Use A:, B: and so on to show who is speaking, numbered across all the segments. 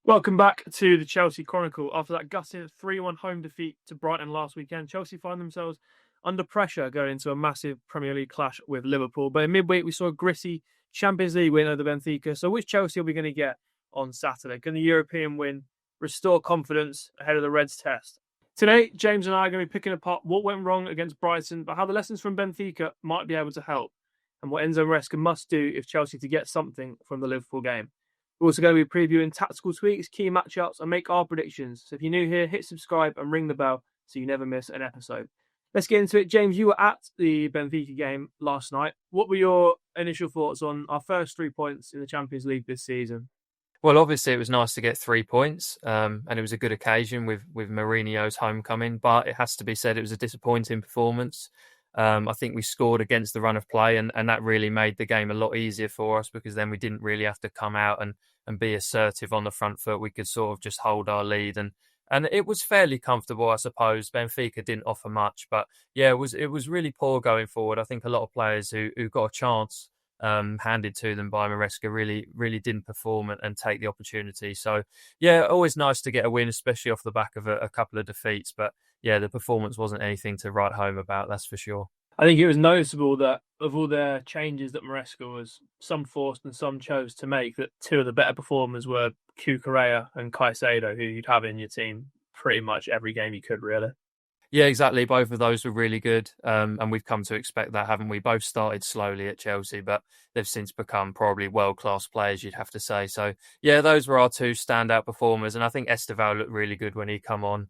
A: Welcome back to the Chelsea Chronicle. After that gutting 3-1 home defeat to Brighton last weekend, Chelsea find themselves under pressure going into a massive Premier League clash with Liverpool. But in midweek, we saw a gritty Champions League win over Benfica. So which Chelsea are we going to get on Saturday? Can the European win restore confidence ahead of the Reds test? Today, James and I are going to be picking apart what went wrong against Brighton, but how the lessons from Benfica might be able to help, and what Enzo and Maresca must do if Chelsea to get something from the Liverpool game. We're also going to be previewing tactical tweaks, key matchups, and make our predictions. So if you're new here, hit subscribe and ring the bell so you never miss an episode. Let's get into it. James, you were at the Benfica game last night. What were your initial thoughts on our first 3 points in the Champions League this season?
B: Well, obviously, it was nice to get 3 points, and it was a good occasion with Mourinho's homecoming. But it has to be said, it was a disappointing performance. I think we scored against the run of play, and that really made the game a lot easier for us because then we didn't really have to come out and be assertive on the front foot. We could sort of just hold our lead, and it was fairly comfortable, I suppose. Benfica didn't offer much, but yeah, it was really poor going forward. I think a lot of players who got a chance handed to them by Maresca really didn't perform and take the opportunity. So yeah, always nice to get a win, especially off the back of a couple of defeats. But yeah, the performance wasn't anything to write home about, that's for sure.
A: I think it was noticeable that of all the changes that Maresca was some forced and some chose to make, that two of the better performers were Cucurella and Caicedo, who you'd have in your team pretty much every game you could, really.
B: Yeah, exactly. Both of those were really good. And we've come to expect that, haven't we? Both started slowly at Chelsea, but they've since become probably world-class players, you'd have to say. So, yeah, those were our two standout performers. And I think Esteban looked really good when he come on,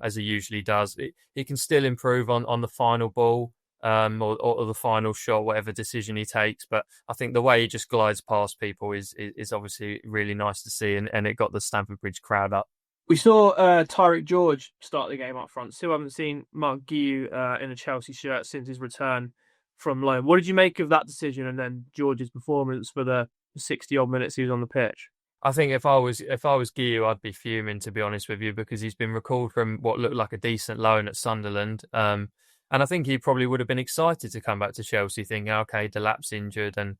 B: as he usually does. He can still improve on the final ball or the final shot, whatever decision he takes. But I think the way he just glides past people is obviously really nice to see. And it got the Stamford Bridge crowd up.
A: We saw Tyrique George start the game up front. Still haven't seen Mark Guiu in a Chelsea shirt since his return from loan. What did you make of that decision and then George's performance for the 60-odd minutes he was on the pitch?
B: I think if I was Guiu, I'd be fuming, to be honest with you, because he's been recalled from what looked like a decent loan at Sunderland. And I think he probably would have been excited to come back to Chelsea, thinking, okay, Delap's injured and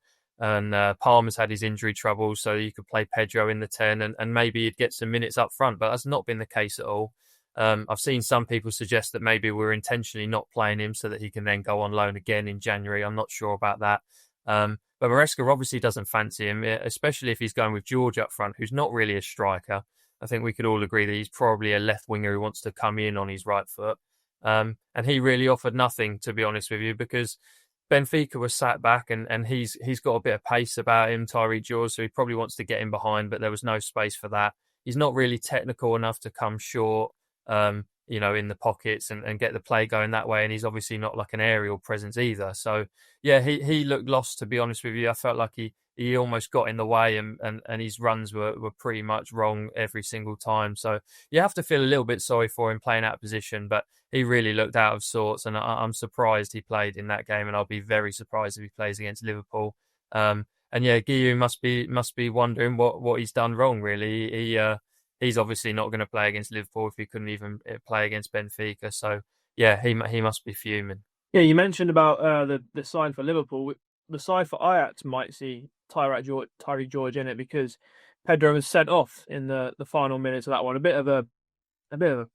B: Palmer's had his injury troubles, so you could play Pedro in the 10 and maybe he'd get some minutes up front, but that's not been the case at all. I've seen some people suggest that maybe we're intentionally not playing him so that he can then go on loan again in January. I'm not sure about that. But Maresca obviously doesn't fancy him, especially if he's going with George up front, who's not really a striker. I think we could all agree that he's probably a left winger who wants to come in on his right foot. And he really offered nothing, to be honest with you, because Benfica was sat back and he's got a bit of pace about him, Tyrique George, so he probably wants to get in behind, but there was no space for that. He's not really technical enough to come short, in the pockets and get the play going that way, and he's obviously not like an aerial presence either. So, yeah, he looked lost, to be honest with you. I felt like he almost got in the way and his runs were pretty much wrong every single time. So you have to feel a little bit sorry for him playing out of position, but he really looked out of sorts, and I'm surprised he played in that game, and I'll be very surprised if he plays against Liverpool. And yeah, Guiu must be wondering what he's done wrong, really. He's obviously not going to play against Liverpool if he couldn't even play against Benfica. So yeah, he must be fuming.
A: Yeah, you mentioned about the side for Liverpool. The side for Ajax might see Tyrique George in it because Pedro was sent off in the final minutes of that one. A bit of a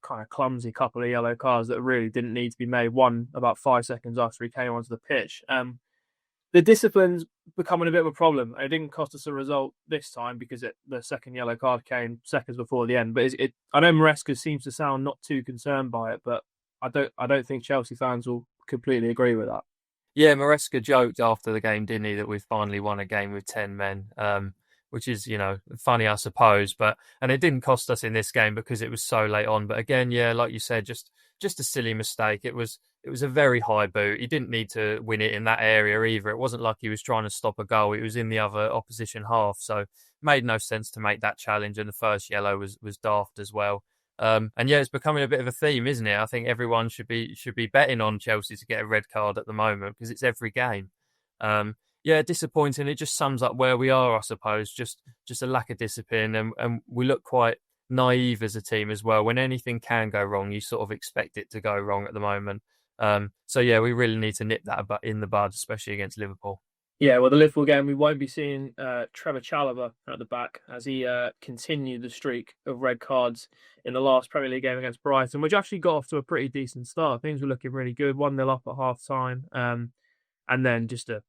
A: kind of clumsy couple of yellow cards that really didn't need to be made. One about 5 seconds after he came onto the pitch. The discipline's becoming a bit of a problem. It didn't cost us a result this time because the second yellow card came seconds before the end. But I know Maresca seems to sound not too concerned by it, but I don't think Chelsea fans will completely agree with that.
B: Yeah, Maresca joked after the game, didn't he, that we've finally won a game with 10 men, which is, funny, I suppose. And it didn't cost us in this game because it was so late on. But again, yeah, like you said, just a silly mistake. It was a very high boot. He didn't need to win it in that area either. It wasn't like he was trying to stop a goal. It was in the other opposition half. So it made no sense to make that challenge. And the first yellow was daft as well. And yeah, it's becoming a bit of a theme, isn't it? I think everyone should be betting on Chelsea to get a red card at the moment because it's every game. Yeah, disappointing. It just sums up where we are, I suppose. Just a lack of discipline, and we look quite naive as a team as well. When anything can go wrong, you sort of expect it to go wrong at the moment. So yeah, we really need to nip that in the bud, especially against Liverpool.
A: Yeah, well, the Liverpool game, we won't be seeing Trevor Chalobah at the back as he continued the streak of red cards in the last Premier League game against Brighton, which actually got off to a pretty decent start. Things were looking really good, 1-0 up at half time, and then just a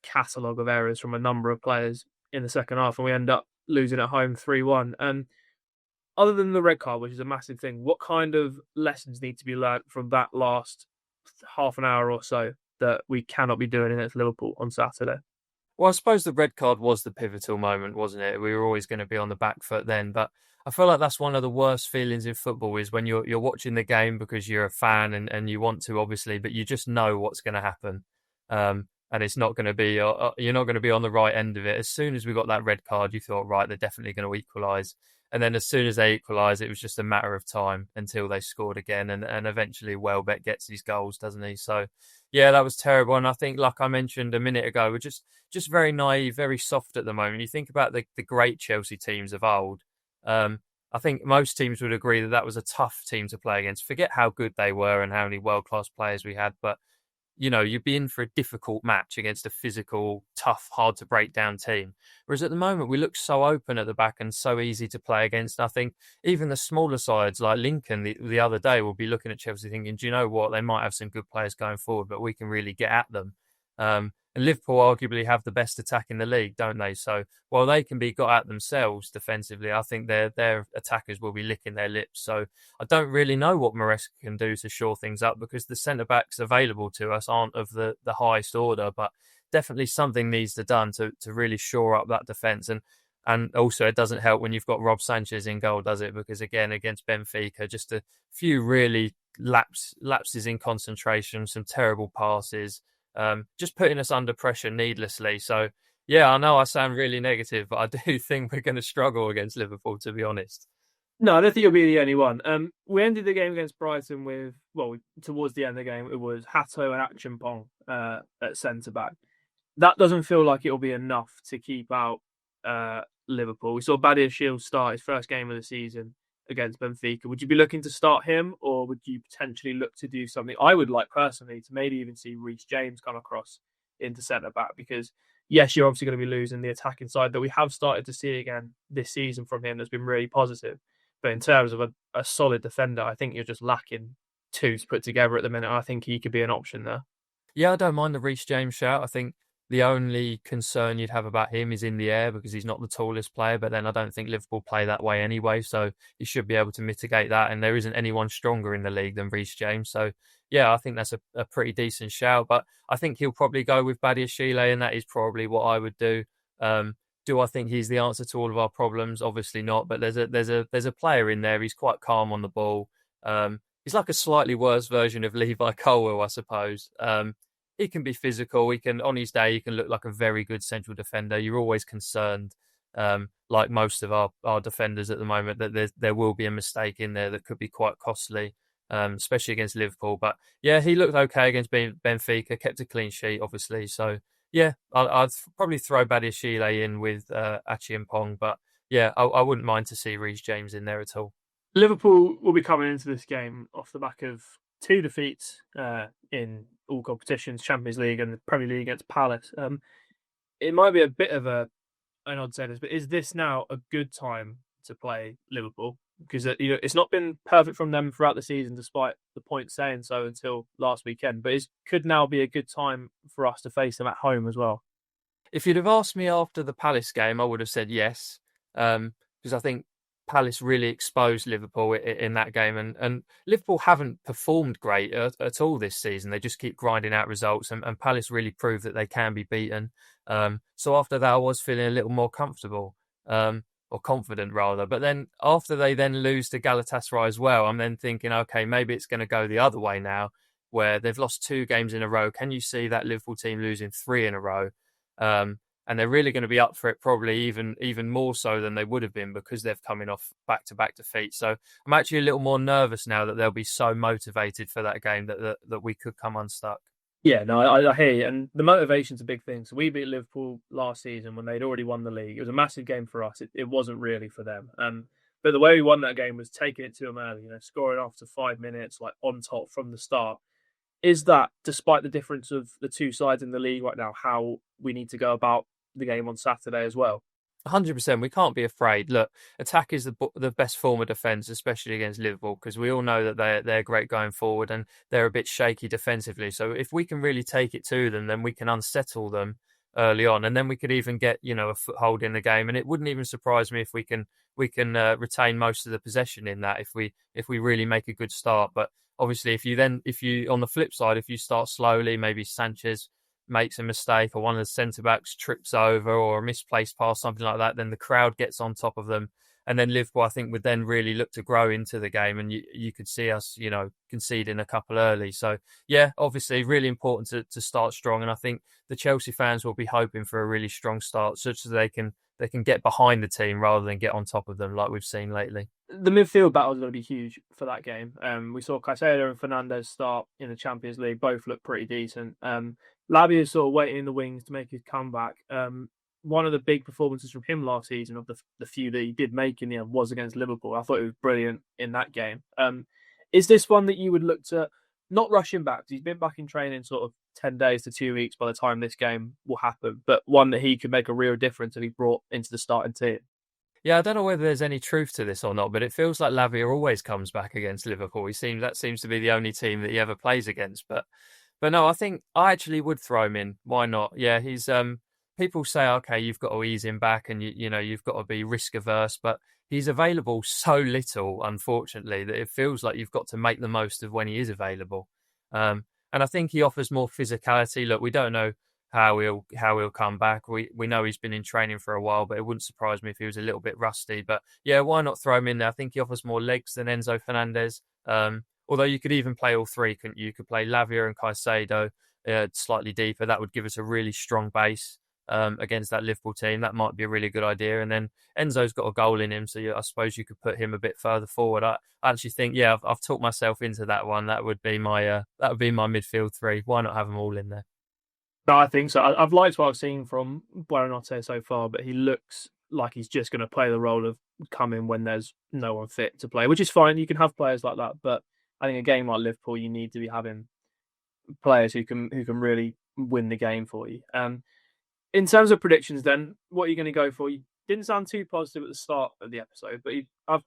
A: catalogue of errors from a number of players in the second half, and we end up losing at home 3-1. And other than the red card, which is a massive thing, what kind of lessons need to be learnt from that last half an hour or so that we cannot be doing against Liverpool on Saturday?
B: Well, I suppose the red card was the pivotal moment, wasn't it? We were always going to be on the back foot then, but I feel like that's one of the worst feelings in football is when you're watching the game because you're a fan and you want to obviously, but you just know what's going to happen, and it's not going to be you're not going to be on the right end of it. As soon as we got that red card, you thought, right, they're definitely going to equalise, and then as soon as they equalised, it was just a matter of time until they scored again, and eventually Welbeck gets his goals, doesn't he? So yeah, that was terrible, and I think, like I mentioned a minute ago, we're just very naive, very soft at the moment. You think about the great Chelsea teams of old. I think most teams would agree that that was a tough team to play against. Forget how good they were and how many world-class players we had, but you'd be in for a difficult match against a physical, tough, hard to break down team. Whereas at the moment, we look so open at the back and so easy to play against. I think even the smaller sides like Lincoln the other day will be looking at Chelsea thinking, do you know what? They might have some good players going forward, but we can really get at them. And Liverpool arguably have the best attack in the league, don't they? So while they can be got at themselves defensively, I think their attackers will be licking their lips. So I don't really know what Maresca can do to shore things up because the centre-backs available to us aren't of the highest order, but definitely something needs to be done to really shore up that defence. And also it doesn't help when you've got Rob Sanchez in goal, does it? Because again, against Benfica, just a few really lapses in concentration, some terrible passes, just putting us under pressure needlessly. So yeah, I know I sound really negative, but I do think we're going to struggle against Liverpool, to be honest.
A: No, I don't think you'll be the only one. We ended the game against Brighton with, towards the end of the game, it was Hato and Achimpong at centre back. That doesn't feel like it'll be enough to keep out Liverpool. We saw Badia Shields start his first game of the season against Benfica. Would you be looking to start him, or would you potentially look to do something? I would like personally to maybe even see Reece James come across into centre back because yes, you're obviously going to be losing the attacking side that we have started to see again this season from him. That's been really positive. But in terms of a solid defender, I think you're just lacking two to put together at the minute. I think he could be an option there.
B: Yeah, I don't mind the Reece James shout. I think the only concern you'd have about him is in the air because he's not the tallest player, but then I don't think Liverpool play that way anyway, so he should be able to mitigate that, and there isn't anyone stronger in the league than Reece James. So, yeah, I think that's a pretty decent shout, but I think he'll probably go with Badiashile, and that is probably what I would do. Do I think he's the answer to all of our problems? Obviously not, but there's a player in there. He's quite calm on the ball. He's like a slightly worse version of Levi Colwill, I suppose. He can be physical. He can, on his day, he can look like a very good central defender. You're always concerned, like most of our defenders at the moment, that there will be a mistake in there that could be quite costly, especially against Liverpool. But yeah, he looked okay against Benfica, kept a clean sheet, obviously. So yeah, I'd probably throw Badiashile in with Achiampong, but yeah, I wouldn't mind to see Reece James in there at all.
A: Liverpool will be coming into this game off the back of two defeats in all competitions, Champions League and the Premier League against Palace. It might be a bit of an odd say this, but is this now a good time to play Liverpool? Because it's not been perfect from them throughout the season, despite the points saying so until last weekend. But it could now be a good time for us to face them at home as well.
B: If you'd have asked me after the Palace game, I would have said yes, because I think Palace really exposed Liverpool in that game, and Liverpool haven't performed great at all this season. They just keep grinding out results, and Palace really proved that they can be beaten. So after that, I was feeling a little more comfortable, or confident rather. But then after they then lose to Galatasaray as well, I'm then thinking, okay, maybe it's going to go the other way now, where they've lost 2 games in a row. Can you see that Liverpool team losing 3 in a row? And they're really going to be up for it, probably even more so than they would have been because they've coming off back-to-back defeats. So I'm actually a little more nervous now that they'll be so motivated for that game that we could come unstuck.
A: Yeah, no, I hear you. And the motivation's a big thing. So we beat Liverpool last season when they'd already won the league. It was a massive game for us. It wasn't really for them. But the way we won that game was taking it to them early, scoring after 5 minutes, like on top from the start. Is that, despite the difference of the two sides in the league right now, how we need to go about the game on Saturday as well.
B: 100%. We can't be afraid. Look, attack is the best form of defence, especially against Liverpool, because we all know that they're great going forward and they're a bit shaky defensively. So if we can really take it to them, then we can unsettle them early on, and then we could even get a foothold in the game. And it wouldn't even surprise me if we can retain most of the possession in that if we really make a good start. But obviously, if you on the flip side, if you start slowly, maybe Sanchez makes a mistake or one of the centre-backs trips over or a misplaced pass, something like that, then the crowd gets on top of them. And then Liverpool, I think, would then really look to grow into the game, and you could see us, conceding a couple early. So, yeah, obviously, really important to start strong. And I think the Chelsea fans will be hoping for a really strong start, such that they can get behind the team rather than get on top of them like we've seen lately.
A: The midfield battle is going to be huge for that game. We saw Caicedo and Fernandes start in the Champions League. Both look pretty decent. Lavia is sort of waiting in the wings to make his comeback. One of the big performances from him last season, of the few that he did make in the end, was against Liverpool. I thought he was brilliant in that game. Is this one that you would look to not rush him back? Because he's been back in training sort of 10 days to 2 weeks by the time this game will happen, but one that he could make a real difference if he brought into the starting team?
B: Yeah, I don't know whether there's any truth to this or not, but it feels like Lavia always comes back against Liverpool. That seems to be the only team that he ever plays against. But no, I think I actually would throw him in. Why not? Yeah, he's people say, okay, you've got to ease him back and you've got to be risk averse, but he's available so little, unfortunately, that it feels like you've got to make the most of when he is available. And I think he offers more physicality. Look, we don't know how he'll come back. We know he's been in training for a while, but it wouldn't surprise me if he was a little bit rusty. But yeah, why not throw him in there? I think he offers more legs than Enzo Fernandez. Although you could even play all three, couldn't you? You could play Lavia and Caicedo slightly deeper. That would give us a really strong base against that Liverpool team. That might be a really good idea. And then Enzo's got a goal in him, so I suppose you could put him a bit further forward. I actually think, yeah, I've talked myself into that one. That would be my midfield three. Why not have them all in there?
A: No, I think so. I've liked what I've seen from Buonanotte so far, but he looks like he's just going to play the role of coming when there's no one fit to play, which is fine. You can have players like that, but I think a game like Liverpool, you need to be having players who can really win the game for you. In terms of predictions, then, what are you going to go for? You didn't sound too positive at the start of the episode, but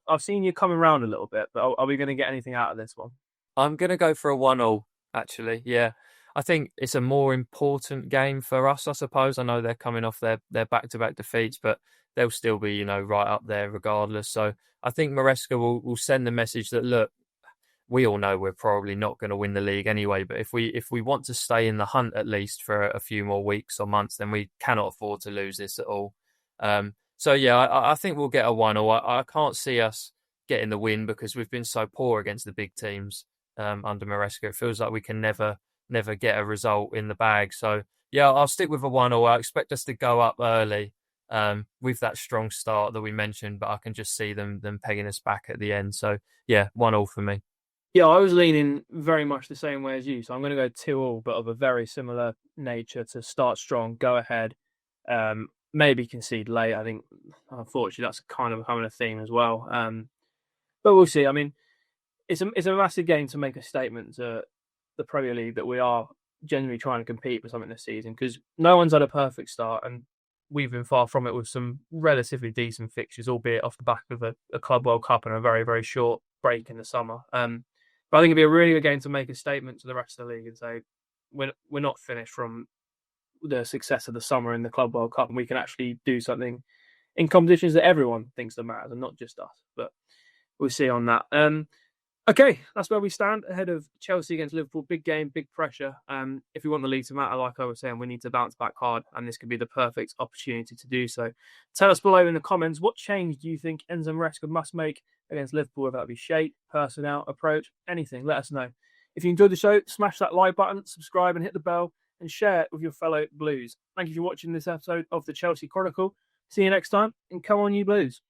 A: I've seen you coming around a little bit. But are we going to get anything out of this one?
B: I'm going to go for a 1-1, actually. Yeah. I think it's a more important game for us, I suppose. I know they're coming off their back-to-back defeats, but they'll still be, right up there regardless. So I think Maresca will send the message that, look, we all know we're probably not going to win the league anyway, but if we want to stay in the hunt at least for a few more weeks or months, then we cannot afford to lose this at all. So yeah, I think we'll get a 1-1. I can't see us getting the win because we've been so poor against the big teams under Maresca. It feels like we can never get a result in the bag. So yeah, I'll stick with a 1-1. I expect us to go up early with that strong start that we mentioned, but I can just see them pegging us back at the end. So yeah, 1-1 for me.
A: Yeah, I was leaning very much the same way as you. So I'm going to go 2-2, but of a very similar nature, to start strong, go ahead, maybe concede late. I think, unfortunately, that's kind of becoming a theme as well. But we'll see. I mean, it's a massive game to make a statement to the Premier League that we are genuinely trying to compete for something this season, because no one's had a perfect start, and we've been far from it with some relatively decent fixtures, albeit off the back of a Club World Cup and a very, very short break in the summer. But I think it'd be a really good game to make a statement to the rest of the league and say we're not finished from the success of the summer in the Club World Cup, and we can actually do something in competitions that everyone thinks that matters, and not just us. But we'll see on that. Okay, that's where we stand ahead of Chelsea against Liverpool. Big game, big pressure. If we want the league to matter, like I was saying, we need to bounce back hard, and this could be the perfect opportunity to do so. Tell us below in the comments, what change do you think Enzo Maresca must make against Liverpool, whether that be shape, personnel, approach, anything? Let us know. If you enjoyed the show, smash that like button, subscribe and hit the bell, and share it with your fellow Blues. Thank you for watching this episode of the Chelsea Chronicle. See you next time, and come on, you Blues.